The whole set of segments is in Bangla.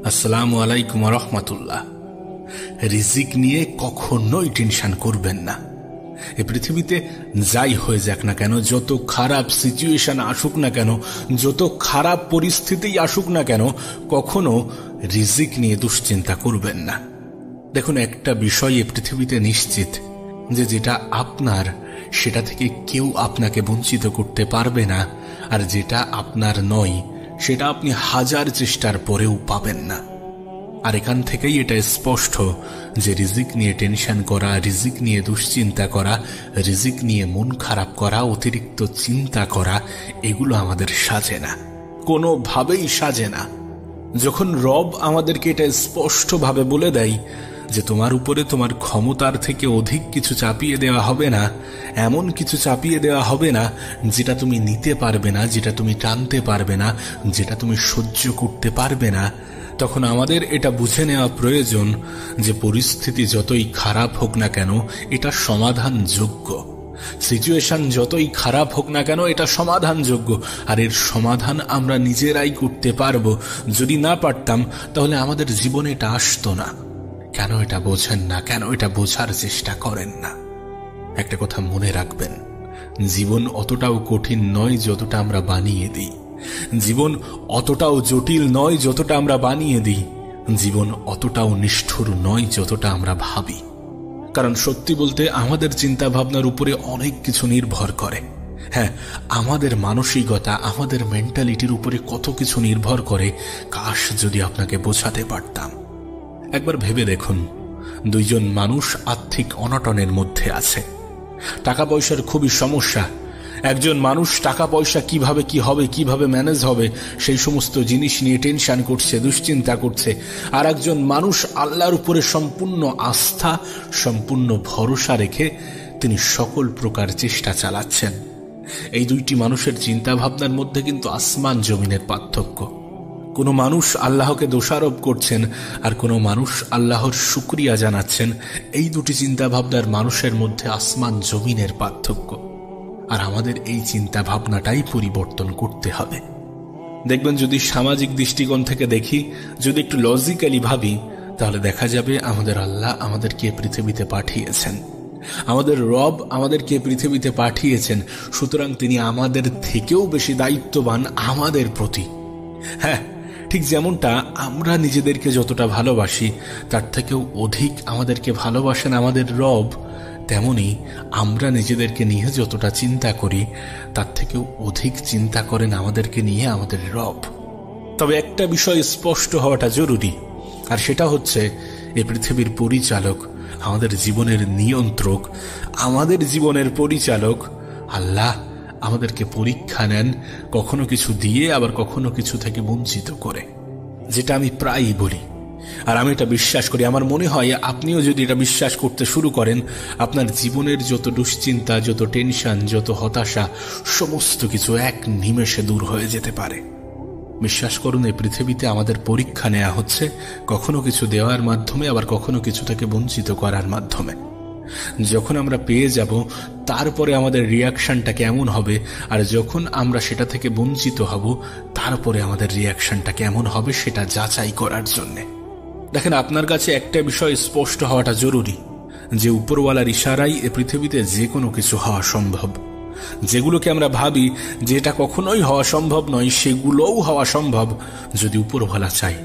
আসসালামু আলাইকুম ওয়া রাহমাতুল্লাহ। রিজিক নিয়ে কখনোই টেনশন করবেন না। এই পৃথিবীতে যাই হয়ে যাক না কেন, যত খারাপ সিচুয়েশন আসুক না কেন, যত খারাপ পরিস্থিতি আসুক না কেন, কখনো রিজিক নিয়ে দুশ্চিন্তা করবেন না। দেখুন, একটা বিষয় এই পৃথিবীতে নিশ্চিত, যে যেটা আপনার সেটা থেকে কেউ আপনাকে বঞ্চিত করতে পারবে না, আর যেটা আপনার নয় সেটা আপনি হাজার চেষ্টার পরেও পাবেন না। আর এখান থেকেই এটা স্পষ্ট যে রিজিক নিয়ে টেনশন করা, রিজিক নিয়ে দুশ্চিন্তা করা, রিজিক নিয়ে মন খারাপ করা, অতিরিক্ত চিন্তা করা, এগুলো আমাদের সাজে না, কোনোভাবেই সাজে না। যখন রব আমাদেরকে এটা স্পষ্টভাবে বলে দেয় যে তোমার উপরে তোমার ক্ষমতার থেকে অধিক কিছু চাপিয়ে দেওয়া হবে না, এমন কিছু চাপিয়ে দেওয়া হবে না যেটা তুমি নিতে পারবে না, যেটা তুমি টানতে পারবে না, যেটা তুমি সহ্য করতে পারবে না, তখন আমাদের এটা বুঝে নেওয়া প্রয়োজন যে পরিস্থিতি যতই খারাপ হোক না কেন এটা সমাধানযোগ্য। সিচুয়েশন যতই খারাপ হোক না কেন এটা সমাধানযোগ্য, আর এর সমাধান আমরা নিজেরাই করতে পারবো। যদি না পারতাম তাহলে আমাদের জীবনে এটা আসতো না। কেন এটা বোঝেন না? কেন এটা বোঝার চেষ্টা করেন না? একটা কথা মনে রাখবেন, জীবন অতটাও কঠিন নয় যতটা আমরা বানিয়ে দিই। জীবন অতটাও জটিল নয় যতটা আমরা বানিয়ে দিই। জীবন অতটাও নিষ্ঠুর নয় যতটা আমরা ভাবি। কারণ সত্যি বলতে আমাদের চিন্তা ভাবনার উপরে অনেক কিছু নির্ভর করে। হ্যাঁ, আমাদের মানসিকতা, আমাদের মেন্টালিটির উপরে কত কিছু নির্ভর করে, কাশ যদি আপনাকে বোঝাতে পারতাম। একবার ভেবে দেখুন, দুইজন মানুষ আর্থিক অনটনের মধ্যে আছে, টাকা পয়সার খুবই সমস্যা। একজন মানুষ টাকা পয়সা কিভাবে কি হবে, কিভাবে ম্যানেজ হবে, সেই সমস্ত জিনিস নিয়ে টেনশন করছে, দুশ্চিন্তা করছে। আর একজন মানুষ আল্লাহর উপরে সম্পূর্ণ আস্থা, সম্পূর্ণ ভরসা রেখে তিনি সকল প্রকার চেষ্টা চালাচ্ছেন। এই দুইটি মানুষের চিন্তা ভাবনার মধ্যে কিন্তু আসমান জমিনের পার্থক্য। কোনো মানুষ আল্লাহকে দোষারোপ করছেন, আর কোনো মানুষ আল্লাহর শুকরিয়া জানাচ্ছেন। এই দুটি চিন্তা ভাবনার মানুষের মধ্যে আসমান জমিনের পার্থক্য। আর আমাদের এই চিন্তা ভাবনাটাই পরিবর্তন করতে হবে। দেখবেন, যদি সামাজিক দৃষ্টিকোণ থেকে দেখি, যদি একটু লজিক্যালি ভাবি, তাহলে দেখা যাবে আমাদের আল্লাহ আমাদেরকে পৃথিবীতে পাঠিয়েছেন, আমাদের রব আমাদেরকে পৃথিবীতে পাঠিয়েছেন। সুতরাং তিনি আমাদের থেকেও বেশি দায়িত্ববান আমাদের প্রতি। হ্যাঁ, ঠিক যেমনটা আমরা নিজেদেরকে যতটা ভালোবাসি, তার থেকেও অধিক আমাদেরকে ভালোবাসেন আমাদের রব, তেমনি আমরা নিজেদেরকে নিয়ে যতটা চিন্তা করি, তার থেকেও অধিক চিন্তা করেন আমাদেরকে নিয়ে আমাদের রব। তবে একটা বিষয় স্পষ্ট হওয়াটা জরুরি, আর সেটা হচ্ছে এই পৃথিবীর পরিচালক, আমাদের জীবনের নিয়ন্ত্রক, আমাদের জীবনের পরিচালক আল্লাহ আমাদেরকে পরীক্ষা নেন, কখনো কিছু দিয়ে আবার কখনো কিছু থেকে বঞ্চিত করে, যেটা আমি প্রায়ই বলি। আর আমি এটা বিশ্বাস করি, আমার মনে হয় আপনিও যদি এটা বিশ্বাস করতে শুরু করেন, আপনার জীবনের যত দুশ্চিন্তা, যত টেনশন, যত হতাশা, সমস্ত কিছু এক নিমেষে দূর হয়ে যেতে পারে। বিশ্বাস করুন, এই পৃথিবীতে আমাদের পরীক্ষা নেওয়া হচ্ছে, কখনো কিছু দেওয়ার মাধ্যমে, আবার কখনো কিছু থেকে বঞ্চিত করার মাধ্যমে। যখন আমরা পেয়ে যাব, তারপরে আমাদের রিয়াকশনটা কেমন হবে, আর যখন আমরা সেটা থেকে বঞ্চিত হব, তারপরে আমাদের রিয়াকশনটা কেমন হবে, সেটা যাচাই করার জন্যে। দেখেন, আপনার কাছে একটা বিষয় স্পষ্ট হওয়াটা জরুরি, যে উপরওয়ালার ইশারায় এ পৃথিবীতে যে কোনো কিছু হওয়া সম্ভব। যেগুলোকে আমরা ভাবি যে এটা কখনোই হওয়া সম্ভব নয়, সেগুলোও হওয়া সম্ভব যদি উপরওয়ালা চাই,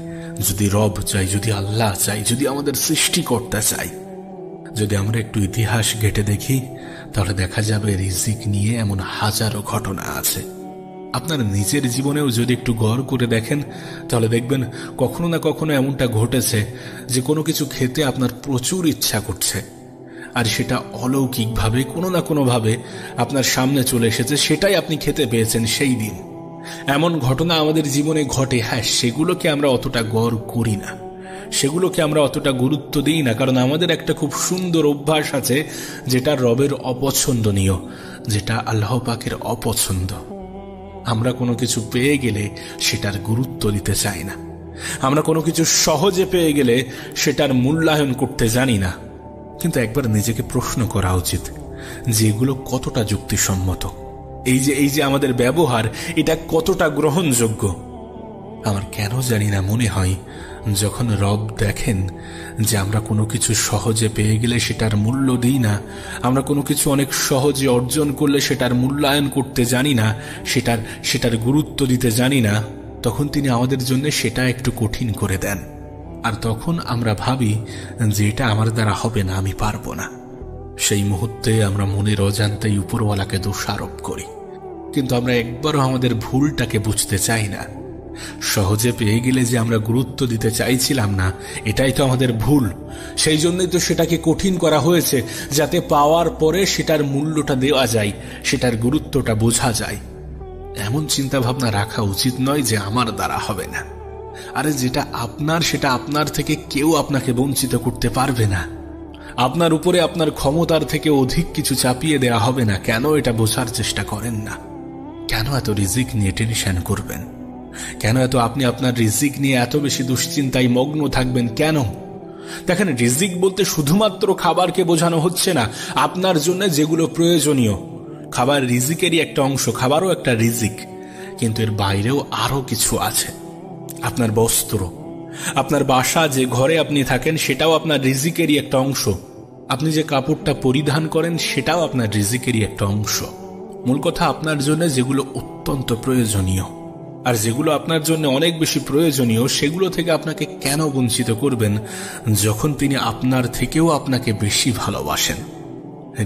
যদি রব চাই, যদি আল্লাহ চাই, যদি আমাদের সৃষ্টিকর্তা চাই। যদি আমরা একটু ইতিহাস ঘেঁটে দেখি, তাহলে দেখা যাবে রিজিক নিয়ে এমন হাজারো ঘটনা আছে। আপনার নিজের জীবনেও যদি একটু গড় করে দেখেন, তাহলে দেখবেন কখনো না কখনো এমনটা ঘটেছে যে কোনো কিছু খেতে আপনার প্রচুর ইচ্ছা করছে, আর সেটা অলৌকিকভাবে কোনো না কোনোভাবে আপনার সামনে চলে এসেছে, সেটাই আপনি খেতে পেয়েছেন সেই দিন। এমন ঘটনা আমাদের জীবনে ঘটে। হ্যাঁ, সেগুলোকে আমরা অতটা গড় করি না, সেগুলোকে আমরা অতটা গুরুত্ব দিই না, কারণ আমাদের একটা খুব সুন্দর অভ্যাস আছে, যেটা রবের অপছন্দনীয়, যেটা আল্লাহ পাকের অপছন্দ। আমরা কোনো কিছু পেয়ে গেলে সেটার গুরুত্ব দিতে চাই না। আমরা কোনো কিছু সহজে পেয়ে গেলে সেটার মূল্যায়ন করতে জানি না। কিন্তু একবার নিজেকে প্রশ্ন করা উচিত যে এগুলো কতটা যুক্তিসম্মত, এই যে আমাদের ব্যবহার, এটা কতটা গ্রহণযোগ্য। আমার কেন জানি না মনে হয় যখন রব দেখেন যে আমরা কোনো কিছু সহজে পেয়ে গেলে সেটার মূল্য দিই না, আমরা কোনো কিছু অনেক সহজে অর্জন করলে সেটার মূল্যায়ন করতে জানি না, সেটার গুরুত্ব দিতে জানি না, তখন তিনি আমাদের জন্য সেটা একটু কঠিন করে দেন। আর তখন আমরা ভাবি যে এটা আমার দ্বারা হবে না, আমি পারবো না। সেই মুহূর্তে আমরা মনের অজান্তেই উপরওয়ালাকে দোষারোপ করি, কিন্তু আমরা একবারও আমাদের ভুলটাকে বুঝতে চাই না। সহজে পেয়ে গেলে যে আমরা গুরুত্ব দিতে চাইছিলাম না, এটাই তো আমাদের ভুল। সেই জন্যই তো সেটাকে কঠিন করা হয়েছে, যাতে পাওয়ার পরে সেটার মূল্যটা দেওয়া যায়, সেটার গুরুত্বটা বোঝা যায়। এমন চিন্তা ভাবনা রাখা উচিত নয় যে আমার দ্বারা হবে না। আরে যেটা আপনার, সেটা আপনার থেকে কেউ আপনাকে বঞ্চিত করতে পারবে না। আপনার উপরে আপনার ক্ষমতার থেকে অধিক কিছু চাপিয়ে দেওয়া হবে না। কেন এটা বোঝার চেষ্টা করেন না? কেন এত রিজিক নিয়ে টেনশন করবেন? কেন আপনি আপনার রিজিক নিয়ে এত বেশি দুশ্চিন্তায় মগ্ন থাকবেন? কেন? দেখেন, রিজিক বলতে শুধুমাত্র খাবারকে বোঝানো হচ্ছে না। আপনার জন্য যেগুলো প্রয়োজনীয়, খাবার রিজিকেরই একটা অংশ, খাবারও একটা রিজিক, কিন্তু এর বাইরেও আরো কিছু আছে। আপনার বস্ত্র, আপনার বাসা, যে ঘরে আপনি থাকেন, সেটাও আপনার রিজিকেরই একটা অংশ। আপনি যে কাপড়টা পরিধান করেন, সেটাও আপনার রিজিকেরই একটা অংশ। মূল কথা, আপনার জন্য যেগুলো অত্যন্ত প্রয়োজনীয় আর যেগুলো আপনার জন্য অনেক বেশি প্রয়োজনীয়, সেগুলো থেকে আপনাকে কেন বঞ্চিত করবেন যখন তিনি আপনার থেকেও আপনাকে বেশি ভালোবাসেন?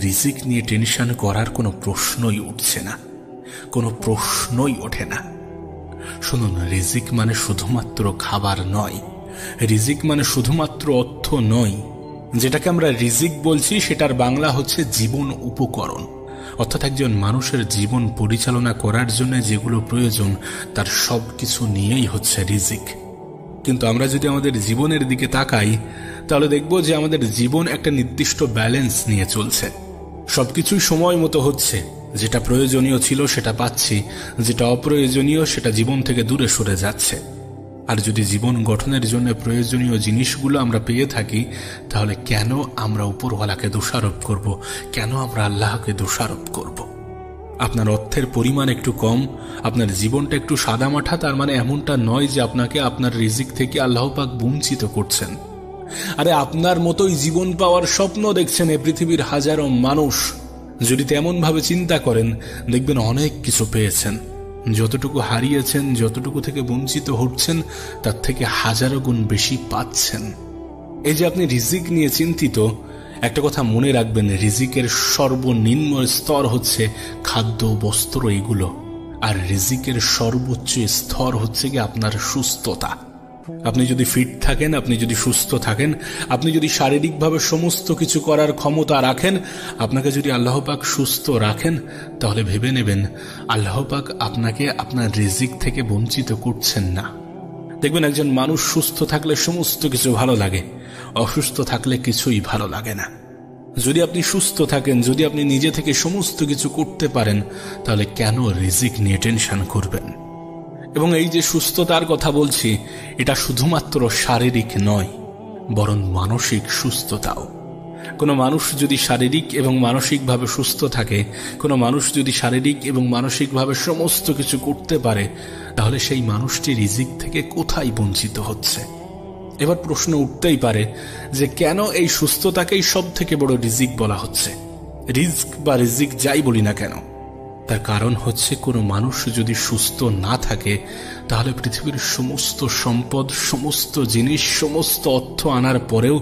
রিজিক নিয়ে টেনশন করার কোনো প্রশ্নই উঠছে না, কোনো প্রশ্নই ওঠে না। শুনুন, রিজিক মানে শুধুমাত্র খাবার নয়, রিজিক মানে শুধুমাত্র অর্থ নয়। যেটাকে আমরা রিজিক বলছি সেটার বাংলা হচ্ছে জীবন উপকরণ, অর্থাৎ একজন মানুষের জীবন পরিচালনা করার জন্য যেগুলো প্রয়োজন তার সবকিছু নিয়েই হচ্ছে রিজিক। কিন্তু আমরা যদি আমাদের জীবনের দিকে তাকাই, তাহলে দেখব যে আমাদের জীবন একটা নির্দিষ্ট ব্যালেন্স নিয়ে চলছে। সবকিছুই সময় মতো হচ্ছে, যেটা প্রয়োজনীয় ছিল সেটা পাচ্ছি, যেটা অপ্রয়োজনীয় সেটা জীবন থেকে দূরে সরে যাচ্ছে। আর যদি জীবন গঠনের জন্য প্রয়োজনীয় জিনিসগুলো আমরা পেয়ে থাকি, তাহলে কেন আমরা উপরওয়ালাকে দোষারোপ করব? কেন আমরা আল্লাহকে দোষারোপ করব? আপনার অর্থের পরিমাণ একটু কম, আপনার জীবনটা একটু সাদামাঠা, তার মানে এমনটা নয় যে আপনাকে আপনার রিজিক থেকে আল্লাহ পাক বঞ্চিত করছেন। আরে আপনার মতোই জীবন পাওয়ার স্বপ্ন দেখছেন এই পৃথিবীর হাজারো মানুষ। যদি তেমন ভাবে চিন্তা করেন, দেখবেন অনেক কিছু পেয়েছেন। যতটুকু হারিয়েছেন, যতটুকু থেকে বঞ্চিত হচ্ছেন, তার থেকে হাজারো গুণ বেশি পাচ্ছেন। এই যে আপনি রিজিক নিয়ে চিন্তিত, একটা কথা মনে রাখবেন, রিজিকের সর্বনিম্ন স্তর হচ্ছে খাদ্য, বস্ত্র, এগুলো। আর রিজিকের সর্বোচ্চ স্তর হচ্ছে কি আপনার সুস্থতা। আপনি যদি ফিট থাকেন, আপনি যদি সুস্থ থাকেন, আপনি যদি শারীরিকভাবে সমস্ত কিছু করার ক্ষমতা রাখেন, আপনাকে যদি আল্লাহ পাক সুস্থ রাখেন, তাহলে ভেবে নেবেন আল্লাহ পাক আপনাকে আপনার রিজিক থেকে বঞ্চিত করছেন না। দেখবেন একজন মানুষ সুস্থ থাকলে সমস্ত কিছু ভালো লাগে, অসুস্থ থাকলে কিছুই ভালো লাগে না। যদি আপনি সুস্থ থাকেন, যদি আপনি নিজে থেকে সমস্ত কিছু করতে পারেন, তাহলে কেন রিজিক নিয়ে টেনশন করবেন? এবং এই যে সুস্থতার কথা বলছি, এটা শুধুমাত্র শারীরিক নয়, বরং মানসিক সুস্থতাও। কোনো মানুষ যদি শারীরিক এবং মানসিকভাবে সুস্থ থাকে, কোনো মানুষ যদি শারীরিক এবং মানসিকভাবে সমস্ত কিছু করতে পারে, তাহলে সেই মানুষটি রিজিক থেকে কোথায় বঞ্চিত হচ্ছে? এবার প্রশ্ন উঠতেই পারে যে কেন এই সুস্থতাকেই সব থেকে বড় রিজিক বলা হচ্ছে? রিজক বা রিজিক যাই বলি না কেন, তার কারণ হচ্ছে কোনো মানুষ যদি সুস্থ না থাকে, তাহলে পৃথিবীর সমস্ত সম্পদ, সমস্ত জিনিস, সমস্ত অর্থ আনার পরেও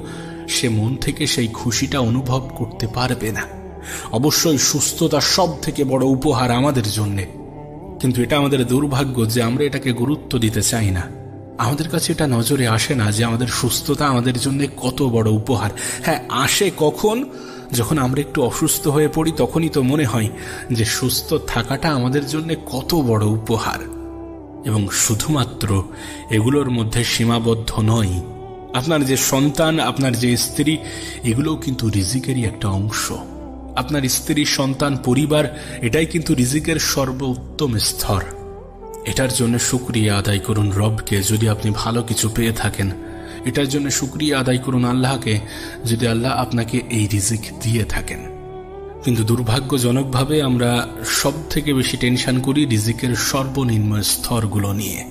সে মন থেকে সেই খুশিটা অনুভব করতে পারবে না। অবশ্যই সুস্থতা সব থেকে বড় উপহার আমাদের জন্য, কিন্তু এটা আমাদের দুর্ভাগ্য যে আমরা এটাকে গুরুত্ব দিতে চাই না। আমাদের কাছে এটা নজরে আসে না যে আমাদের সুস্থতা আমাদের জন্য কত বড় উপহার। হ্যাঁ, আসে কখন? যখন আমরা একটু অসুস্থ হয়ে পড়ি, তখনই তো মনে হয় যে সুস্থ থাকাটা আমাদের জন্য কত বড় উপহার। এবং শুধুমাত্র এগুলোর মধ্যে সীমাবদ্ধ নয়। আপনার যে সন্তান, আপনার যে স্ত্রী, এগুলোও কিন্তু রিজিকেরই একটা অংশ। আপনার স্ত্রী, সন্তান, পরিবার, এটাই কিন্তু রিজিকের সর্বোত্তম স্তর। এটার জন্য শুকরিয়া আদায় করুন রবকে যদি আপনি ভালো কিছু পেয়ে থাকেন। এটার জন্য শুকরিয়া আদায় করুন আল্লাহকে যদি আল্লাহ আপনাকে এই রিজিক দিয়ে থাকেন। কিন্তু দুর্ভাগ্যজনকভাবে আমরা সব থেকে বেশি টেনশন করি রিজিকের সর্বনিম্ন স্তরগুলো নিয়ে।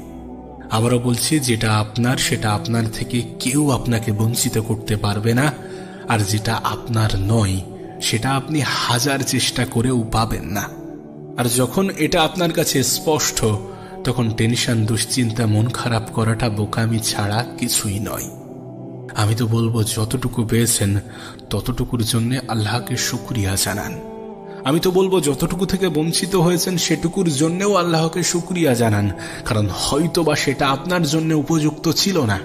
আবারও বলছি, যেটা আপনার সেটা আপনার থেকে কেউ আপনাকে বঞ্চিত করতে পারবে না, আর যেটা আপনার নয় সেটা আপনি হাজার চেষ্টা করেও পাবেন না। আর যখন এটা আপনার কাছে স্পষ্ট, তখন টেনশন, দুশ্চিন্তা, মন খারাপ করাটা বোকামি ছাড়া কিছুই নয়। আমি তো বলবো, যতটুকু পেয়েছেন ততটুকুর জন্য আল্লাহকে শুকরিয়া জানান। আমি তো বলবো, যতটুকু থেকে বঞ্চিত হয়েছেন সেটুকুর জন্যও আল্লাহকে শুকরিয়া জানান, কারণ হয়তোবা সেটা আপনার জন্য উপযুক্ত ছিল না।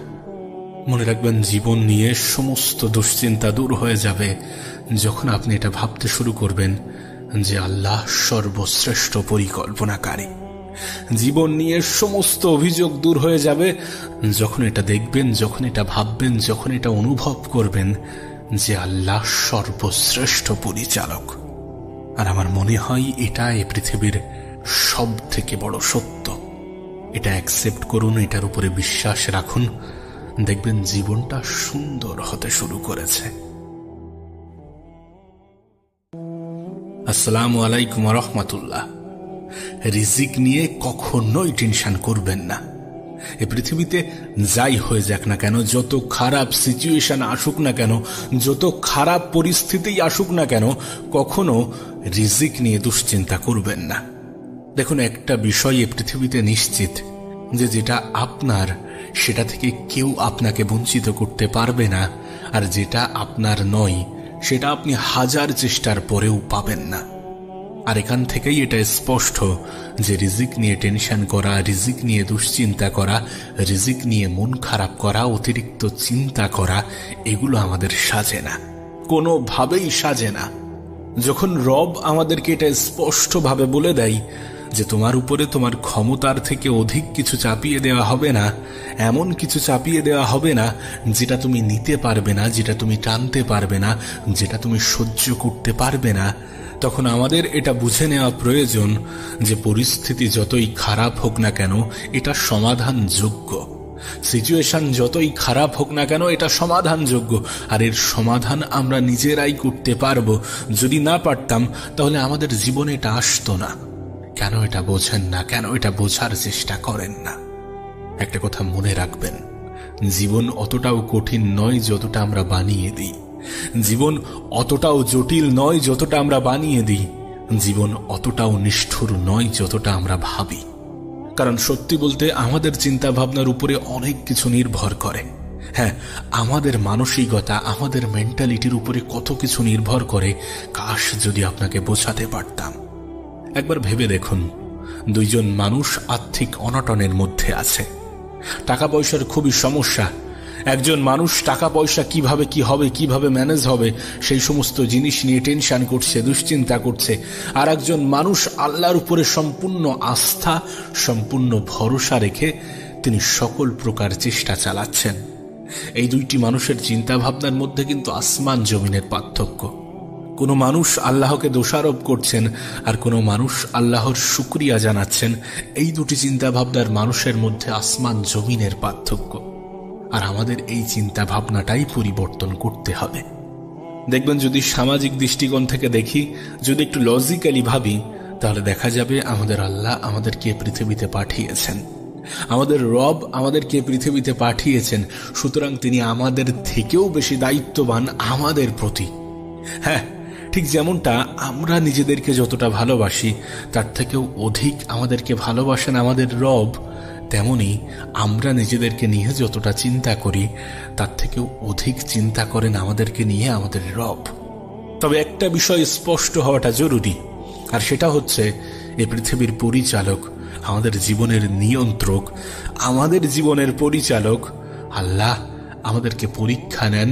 মনে রাখবেন, জীবন নিয়ে সমস্ত দুশ্চিন্তা দূর হয়ে যাবে যখন আপনি এটা ভাবতে শুরু করবেন যে আল্লাহ সর্বশ্রেষ্ঠ পরিকল্পনাকারী। জীবন নিয়ে সমস্ত অভিযোগ দূর হয়ে যাবে যখন এটা দেখবেন, যখন এটা ভাববেন, যখন এটা অনুভব করবেন যে আল্লাহ সর্বশ্রেষ্ঠ পরিচালক। আর আমার মনে হয় এটা এই পৃথিবীর সব থেকে বড় সত্য। এটা অ্যাকসেপ্ট করুন, এটার উপরে বিশ্বাস রাখুন, দেখবেন জীবনটা সুন্দর হতে শুরু করেছে। আসসালামু আলাইকুম ওয়া রাহমাতুল্লাহ। রিজিক নিয়ে কখনোই টেনশন করবেন না। এই পৃথিবীতে যাই হয়ে যাক না কেন, যত খারাপ সিচুয়েশন আসুক না কেন, যত খারাপ পরিস্থিতি আসুক না কেন, কখনো রিজিক নিয়ে দুশ্চিন্তা করবেন না। দেখুন, একটা বিষয় এই পৃথিবীতে নিশ্চিত, যে যেটা আপনার সেটা থেকে কেউ আপনাকে বঞ্চিত করতে পারবে না, আর যেটা আপনার নয় সেটা আপনি হাজার চেষ্টার পরেও পাবেন না। আর এখান থেকেই এটা স্পষ্ট যে রিজিক নিয়ে টেনশন করা, রিজিক নিয়ে দুশ্চিন্তা করা, রিজিক নিয়ে মন খারাপ করা, অতিরিক্ত চিন্তা করা, এগুলো আমাদের সাজে না, কোনোভাবেই সাজে না। যখন রব আমাদেরকে এটা স্পষ্টভাবে বলে দেয় যে তোমার উপরে তোমার ক্ষমতার থেকে অধিক কিছু চাপিয়ে দেওয়া হবে না, এমন কিছু চাপিয়ে দেওয়া হবে না যেটা তুমি নিতে পারবে না, যেটা তুমি টানতে পারবে না, যেটা তুমি সহ্য করতে পারবে না, তখন আমাদের এটা বুঝে নেওয়া প্রয়োজন যে পরিস্থিতি যতই খারাপ হোক না কেন এটা সমাধানযোগ্য। সিচুয়েশন যতই খারাপ হোক না কেন এটা সমাধানযোগ্য, আর এর সমাধান আমরা নিজেরাই করতে পারবো। যদি না পারতাম তাহলে আমাদের জীবনে এটা আসতো না। কেন এটা বোঝেন না? কেন এটা বোঝার চেষ্টা করেন না? একটা কথা মনে রাখবেন, জীবন অতটাও কঠিন নয় যতটা আমরা বানিয়ে দিই। জীবন অতটাও জটিল নয় যতটা আমরা বানিয়ে দিই। জীবন অতটাও নিষ্ঠুর নয় যতটা আমরা ভাবি। কারণ সত্যি বলতে আমাদের চিন্তা ভাবনার উপরে অনেক কিছু নির্ভর করে। হ্যাঁ, আমাদের মানসিকতা, আমাদের মেন্টালিটির উপরে কত কিছু নির্ভর করে, কাশ যদি আপনাকে বোঝাতে পারতাম। একবার ভেবে দেখুন, দুইজন মানুষ আর্থিক অনটনের মধ্যে আছে, টাকা পয়সার খুবই সমস্যা। একজন মানুষ টাকা পয়সা কিভাবে কি হবে, কিভাবে ম্যানেজ হবে, সেই সমস্ত জিনিস নিয়ে টেনশন করছে, দুশ্চিন্তা করছে। আর একজন মানুষ আল্লাহর উপরে সম্পূর্ণ আস্থা, সম্পূর্ণ ভরসা রেখে তিনি সকল প্রকার চেষ্টা চালাচ্ছেন। এই দুইটি মানুষের চিন্তা ভাবনার মধ্যে কিন্তু আসমান জমিনের পার্থক্য। কোনো মানুষ আল্লাহকে দোষারোপ করছেন, আর কোনো মানুষ আল্লাহর শুকরিয়া জানাচ্ছেন। এই দুটি চিন্তা ভাবনার মানুষের মধ্যে আসমান জমিনের পার্থক্য। আর আমাদের এই চিন্তা ভাবনাটাই পরিবর্তন করতে হবে। দেখবেন, যদি সামাজিক দৃষ্টিকোণ থেকে দেখি, যদি একটু লজিক্যালি ভাবি, তাহলে দেখা যাবে আমাদের আল্লাহ আমাদেরকে পৃথিবীতে পাঠিয়েছেন, আমাদের রব আমাদেরকে পৃথিবীতে পাঠিয়েছেন। সুতরাং তিনি আমাদের থেকেও বেশি দায়িত্ববান আমাদের প্রতি। হ্যাঁ, ঠিক যেমনটা আমরা নিজেদেরকে যতটা ভালোবাসি তার থেকেও অধিক আমাদেরকে ভালোবাসেন আমাদের রব, তেমনি আমরা নিজেদেরকে নিয়ে যতটা চিন্তা করি তার থেকেও অধিক চিন্তা করেন আমাদেরকে নিয়ে আমাদের রব। তবে একটা বিষয় স্পষ্ট হওয়াটা জরুরি, আর সেটা হচ্ছে এই পৃথিবীর পরিচালক, আমাদের জীবনের নিয়ন্ত্রক, আমাদের জীবনের পরিচালক আল্লাহ আমাদেরকে পরীক্ষা নেন,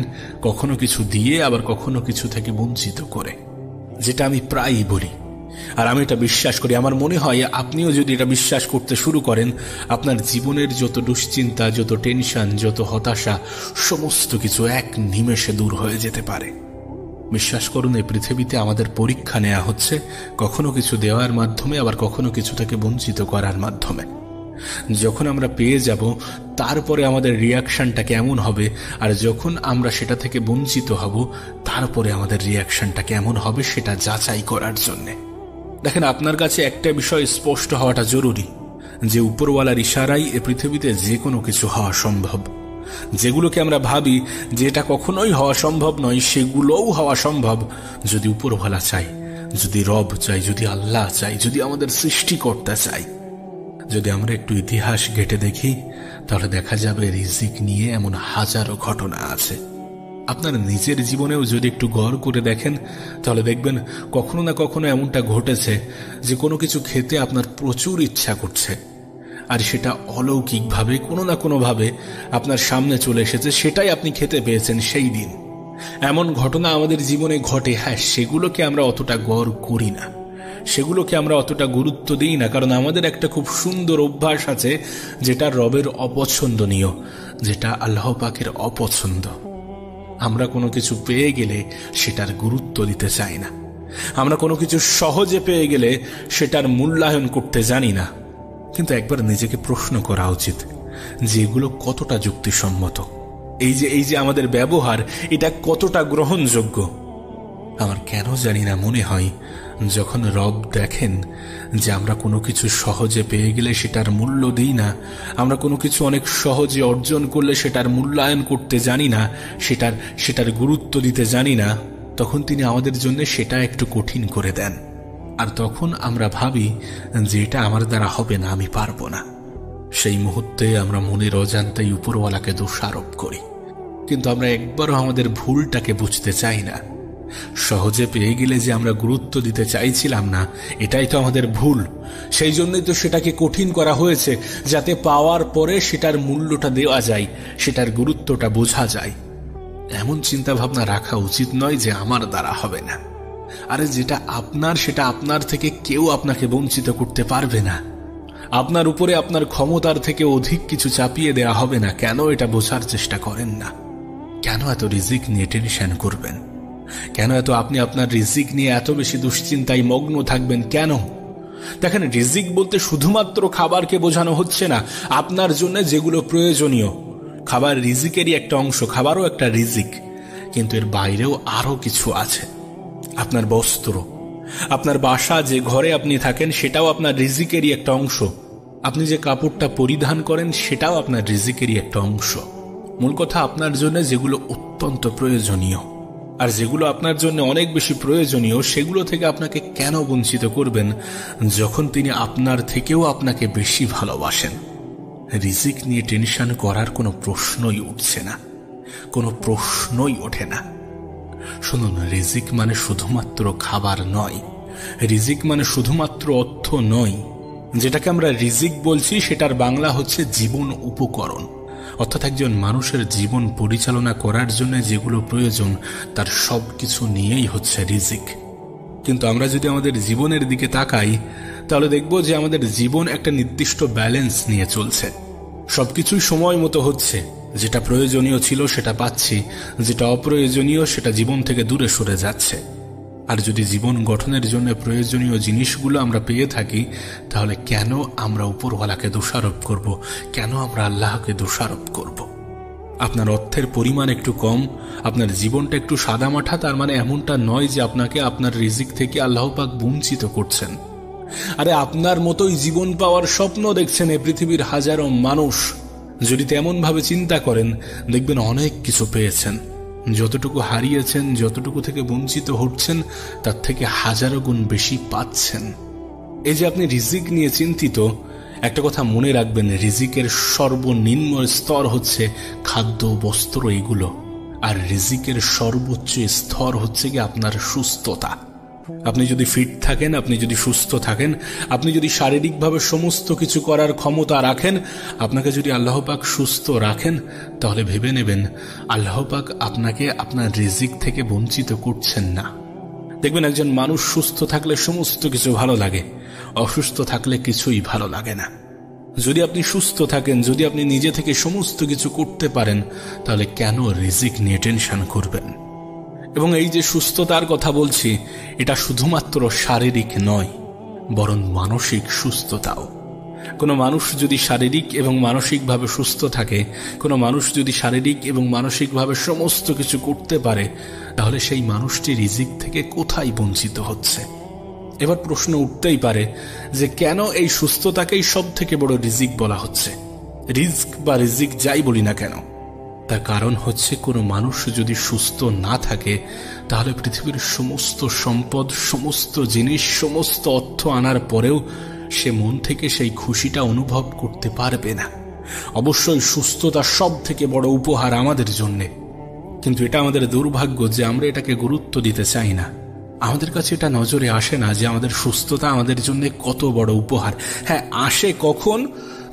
কখনো কিছু দিয়ে আবার কখনো কিছু থেকে বঞ্চিত করে, যেটা আমি প্রায়ই বলি। আর আমি এটা বিশ্বাস করি, আমার মনে হয় আপনিও যদি এটা বিশ্বাস করতে শুরু করেন, আপনার জীবনের যত দুশ্চিন্তা, যত টেনশন, যত হতাশা, সমস্ত কিছু এক নিমেষে দূর হয়ে যেতে পারে। বিশ্বাস করুন, এই পৃথিবীতে আমাদের পরীক্ষা নেওয়া হচ্ছে, কখনো কিছু দেওয়ার মাধ্যমে, আবার কখনো কিছু থেকে বঞ্চিত করার মাধ্যমে। যখন আমরা পেয়ে যাব তারপরে আমাদের রিয়াকশনটা কেমন হবে, আর যখন আমরা সেটা থেকে বঞ্চিত হব তারপরে আমাদের রিয়াকশনটা কেমন হবে সেটা যাচাই করার জন্যে। দেখেন, আপনার কাছে একটা বিষয় স্পষ্ট হওয়াটা জরুরি, যে উপরওয়ালার ইশারায় এ পৃথিবীতে যে কোনো কিছু হওয়া সম্ভব। যেগুলোকে আমরা ভাবি যে এটা কখনোই হওয়া সম্ভব নয়, সেগুলোও হওয়া সম্ভব যদি উপরওয়ালা চাই, যদি রব চাই, যদি আল্লাহ চাই, যদি আমাদের সৃষ্টিকর্তা চাই। যদি আমরা একটু ইতিহাস ঘেঁটে দেখি তাহলে দেখা যাবে রিজিক নিয়ে এমন হাজারো ঘটনা আছে। আপনার নিজের জীবনেও যদি একটু গড় করে দেখেন তাহলে দেখবেন কখনো না কখনো এমনটা ঘটেছে যে কোনো কিছু খেতে আপনার প্রচুর ইচ্ছা করছে, আর সেটা অলৌকিকভাবে কোনো না কোনোভাবে আপনার সামনে চলে এসেছে, সেটাই আপনি খেতে পেয়েছেন সেই দিন। এমন ঘটনা আমাদের জীবনে ঘটে। হ্যাঁ, সেগুলোকে আমরা অতটা গড় করি না, সেগুলোকে আমরা অতটা গুরুত্ব দিই না, কারণ আমাদের একটা খুব সুন্দর অভ্যাস আছে যেটা রবের অপছন্দনীয়, যেটা আল্লাহ পাকের অপছন্দ। আমরা কোনো কিছু পেয়ে গেলে সেটার গুরুত্ব দিতে চাই না। আমরা কোনো কিছু সহজে পেয়ে গেলে সেটার মূল্যায়ন করতে জানি না। কিন্তু একবার নিজেকে প্রশ্ন করা উচিত যে এগুলো কতটা যুক্তিসম্মত, এই যে আমাদের ব্যবহার এটা কতটা গ্রহণযোগ্য। আমার কেন জানি না মনে হয় যখন রব দেখেন যে আমরা কোনো কিছু সহজে পেয়ে গেলে সেটার মূল্য দিই না, আমরা কোনো কিছু অনেক সহজে অর্জন করলে সেটার মূল্যায়ন করতে জানি না, সেটার গুরুত্ব দিতে জানি না, তখন তিনি আমাদের জন্য সেটা একটু কঠিন করে দেন। আর তখন আমরা ভাবি যে এটা আমার দ্বারা হবে না, আমি পারবো না। সেই মুহূর্তে আমরা মনের অজান্তেই উপরওয়ালাকে দোষারোপ করি, কিন্তু আমরা একবারও আমাদের ভুলটাকে বুঝতে চাই না। সহজে পেয়ে গেলে যে আমরা গুরুত্ব দিতে চাইছিলাম না, এটাই তো আমাদের ভুল। সেই জন্যই তো সেটাকে কঠিন করা হয়েছে, যাতে পাওয়ার পরে সেটার মূল্যটা দেওয়া যায়, সেটার গুরুত্বটা বোঝা যায়। এমন চিন্তা ভাবনা রাখা উচিত নয় যে আমার দ্বারা হবে না। আরে যেটা আপনার, সেটা আপনার থেকে কেউ আপনাকে বঞ্চিত করতে পারবে না। আপনার উপরে আপনার ক্ষমতার থেকে অধিক কিছু চাপিয়ে দেওয়া হবে না। কেন এটা বোঝার চেষ্টা করেন না? কেন এত রিজিক নিয়ে টেনশন করবেন? কেন আপনি আপনার রিজিক নিয়ে এত বেশি দুশ্চিন্তায় মগ্ন থাকবেন? কেন? দেখেন, রিজিক বলতে শুধুমাত্র খাবারকে বোঝানো হচ্ছে না। আপনার জন্য যেগুলো প্রয়োজনীয়, খাবার রিজিকেরই একটা অংশ, খাবারও একটা রিজিক, কিন্তু এর বাইরেও আরো কিছু আছে। আপনার বস্ত্র, আপনার বাসা, যে ঘরে আপনি থাকেন, সেটাও আপনার রিজিকেরই একটা অংশ। আপনি যে কাপড়টা পরিধান করেন, সেটাও আপনার রিজিকেরই একটা অংশ। মূল কথা, আপনার জন্য যেগুলো অত্যন্ত প্রয়োজনীয় আর যেগুলো আপনার জন্য অনেক বেশি প্রয়োজনীয়, সেগুলো থেকে আপনাকে কেন বঞ্চিত করবেন যখন তিনি আপনার থেকেও আপনাকে বেশি ভালোবাসেন? রিজিক নিয়ে টেনশন করার কোনো প্রশ্নই উঠছে না, কোনো প্রশ্নই ওঠে না। শুনুন, রিজিক মানে শুধুমাত্র খাবার নয়, রিজিক মানে শুধুমাত্র অর্থ নয়। যেটাকে আমরা রিজিক বলছি সেটার বাংলা হচ্ছে জীবন উপকরণ, অর্থাৎ একজন মানুষের জীবন পরিচালনা করার জন্য যেগুলো প্রয়োজন তার সবকিছু নিয়েই হচ্ছে রিজিক। কিন্তু আমরা যদি আমাদের জীবনের দিকে তাকাই তাহলে দেখব যে আমাদের জীবন একটা নির্দিষ্ট ব্যালেন্স নিয়ে চলছে। সবকিছুই সময় মতো হচ্ছে, যেটা প্রয়োজনীয় ছিল সেটা পাচ্ছি, যেটা অপ্রয়োজনীয় সেটা জীবন থেকে দূরে সরে যাচ্ছে। আর যদি জীবন গঠনের জন্য প্রয়োজনীয় জিনিসগুলো আমরা পেয়ে থাকি, তাহলে কেন আমরা উপরওয়ালাকে দোষারোপ করব? কেন আমরা আল্লাহকে দোষারোপ করব? আপনার অর্থের পরিমাণ একটু কম, আপনার জীবনটা একটু সাদামাঠা, তার মানে এমনটা নয় যে আপনাকে আপনার রিজিক থেকে আল্লাহ পাক বঞ্চিত করছেন। আরে আপনার মতোই জীবন পাওয়ার স্বপ্ন দেখছেন এই পৃথিবীর হাজারো মানুষ। যদি তেমন ভাবে চিন্তা করেন, দেখবেন অনেক কিছু পেয়েছেন। যতটুকু হারিয়েছেন, যতটুকু থেকে বঞ্চিত হচ্ছেন, তার থেকে হাজারো গুণ বেশি পাচ্ছেন। এই যে আপনি রিজিক নিয়ে চিন্তিত, একটা কথা মনে রাখবেন, রিজিকের সর্বনিম্ন স্তর হচ্ছে খাদ্য, বস্ত্র, এগুলো। আর রিজিকের সর্বোচ্চ স্তর হচ্ছে কি আপনার সুস্থতা। আপনি যদি ফিট থাকেন, আপনি যদি সুস্থ থাকেন, আপনি যদি শারীরিকভাবে সমস্ত কিছু করার ক্ষমতা রাখেন, আপনাকে যদি আল্লাহ পাক সুস্থ রাখেন, তাহলে ভেবে নেবেন আল্লাহ পাক আপনাকে আপনার রিজিক থেকে বঞ্চিত করছেন না। দেখবেন একজন মানুষ সুস্থ থাকলে সমস্ত কিছু ভালো লাগে, অসুস্থ থাকলে কিছুই ভালো লাগে না। যদি আপনি সুস্থ থাকেন, যদি আপনি নিজে থেকে সমস্ত কিছু করতে পারেন, তাহলে কেন রিজিক নিয়ে টেনশন করবেন? এবং এই যে সুস্থতার কথা বলছি, এটা শুধুমাত্র শারীরিক নয়, বরং মানসিক সুস্থতাও। কোনো মানুষ যদি শারীরিক এবং মানসিকভাবে সুস্থ থাকে, কোনো মানুষ যদি শারীরিক এবং মানসিকভাবে সমস্ত কিছু করতে পারে, তাহলে সেই মানুষটি রিজিক থেকে কোথায় বঞ্চিত হচ্ছে? এবার প্রশ্ন উঠতেই পারে যে কেন এই সুস্থতাকেই সব থেকে বড় রিজিক বলা হচ্ছে। রিজক বা রিজিক যাই বলি না কেন, তার কারণ হচ্ছে কোনো মানুষ যদি সুস্থ না থাকে তাহলে পৃথিবীর সমস্ত সম্পদ, সমস্ত জিনিস, সমস্ত অর্থ আনার পরেও সে মন থেকে সেই খুশিটা অনুভব করতে পারবে না। অবশ্যই সুস্থতা সব থেকে বড় উপহার আমাদের জন্য, কিন্তু এটা আমাদের দুর্ভাগ্য যে আমরা এটাকে গুরুত্ব দিতে চাই না। আমাদের কাছে এটা নজরে আসে না যে আমাদের সুস্থতা আমাদের জন্য কত বড় উপহার। হ্যাঁ, আসে কখন?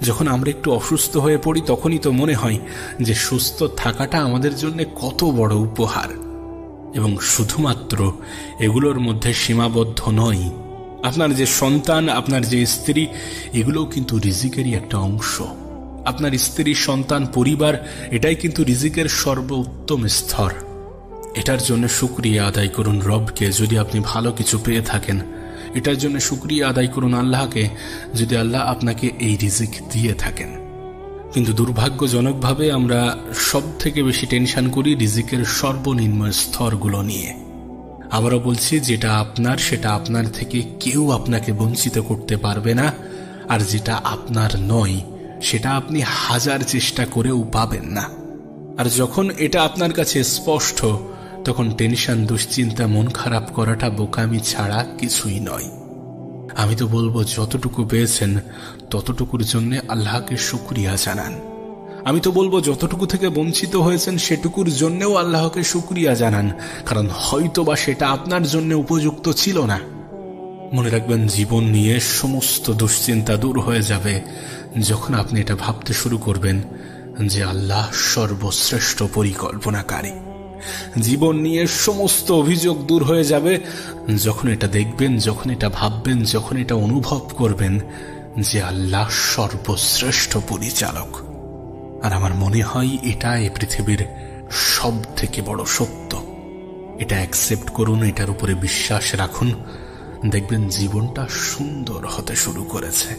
যখন আমরা একটু অসুস্থ হয়ে পড়ি, তখনই তো মনে হয় যে সুস্থ থাকাটা আমাদের জন্য কত বড় উপহার। এবং শুধুমাত্র এগুলোর মধ্যে সীমাবদ্ধ নয়, আপনার যে সন্তান, আপনার যে স্ত্রী, এগুলোও কিন্তু রিজিকেরই একটা অংশ। আপনার স্ত্রী, সন্তান, পরিবার, এটাই কিন্তু রিজিকের সর্বোত্তম স্তর। এটার জন্য শুকরিয়া আদায় করুন রবকে যদি আপনি ভালো কিছু পেয়ে থাকেন। এটার জন্য শুকরিয়া আদায় করুন আল্লাহকে যদি আল্লাহ আপনাকে এই রিজিক দিয়ে থাকেন। কিন্তু দুর্ভাগ্যজনকভাবে আমরা সব থেকে বেশি টেনশন করি রিজিকের সর্বনিম্ন স্তরগুলো নিয়ে। আবারও বলছি, যেটা আপনার সেটা আপনার থেকে কেউ আপনাকে বঞ্চিত করতে পারবে না, আর যেটা আপনার নয় সেটা আপনি হাজার চেষ্টা করেও পাবেন না। আর যখন এটা আপনার কাছে স্পষ্ট, তখন টেনশন, দুশ্চিন্তা, মন খারাপ করাটা বোকামি ছাড়া কিছুই নয়। আমি তো বলবো যতটুকু পেয়েছেন ততটুকুর জন্য আল্লাহকে শুকরিয়া জানান। আমি তো বলবো যতটুকু থেকে বঞ্চিত হয়েছেন সেটুকুর জন্যও আল্লাহকে শুকরিয়া জানান, কারণ হয়তোবা সেটা আপনার জন্য উপযুক্ত ছিল না। মনে রাখবেন, জীবন নিয়ে সমস্ত দুশ্চিন্তা দূর হয়ে যাবে যখন আপনি এটা ভাবতে শুরু করবেন যে আল্লাহ সর্বশ্রেষ্ঠ পরিকল্পনাকারী। জীবন নিয়ে সমস্ত অভিযোগ দূর হয়ে যাবে যখন এটা দেখবেন, যখন এটা ভাববেন, যখন এটা অনুভব করবেন যে আল্লাহ সর্বশ্রেষ্ঠ পরিচালক। আর আমার মনে হয় এটা এই পৃথিবীর সব থেকে বড় সত্য। এটা অ্যাকসেপ্ট করুন, এটার উপরে বিশ্বাস রাখুন, দেখবেন জীবনটা সুন্দর হতে শুরু করেছে।